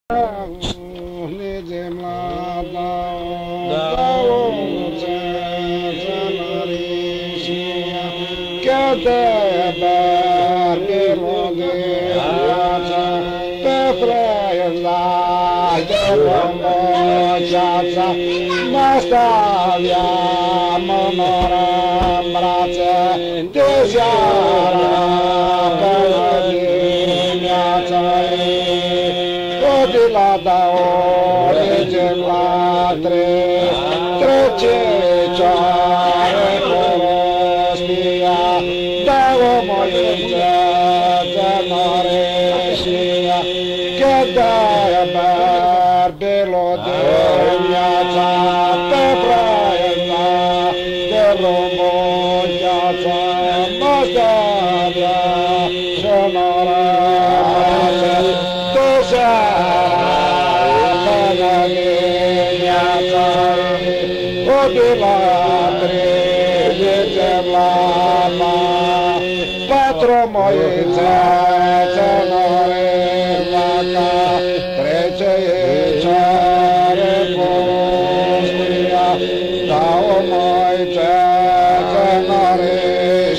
Legem la dao ce zanarisia che te barchelo de aza te freza de bombo chaza nastaviamo nora brace te siara de la dao, legem la trece ceare prostia, dao moință zănoreșia, că de-aia berbelo de viața, pe praia de romboiața, măstăria și onorare, de Patro moițe, țănore, vaca, trece ceare pustia, dau moițe, țănore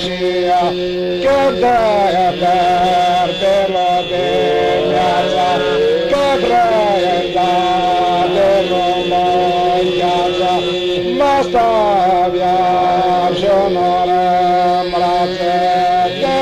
șia, că de-aia berbelo de viața, că vrăienda de româncheața, Nastaviam și onorăm brațe de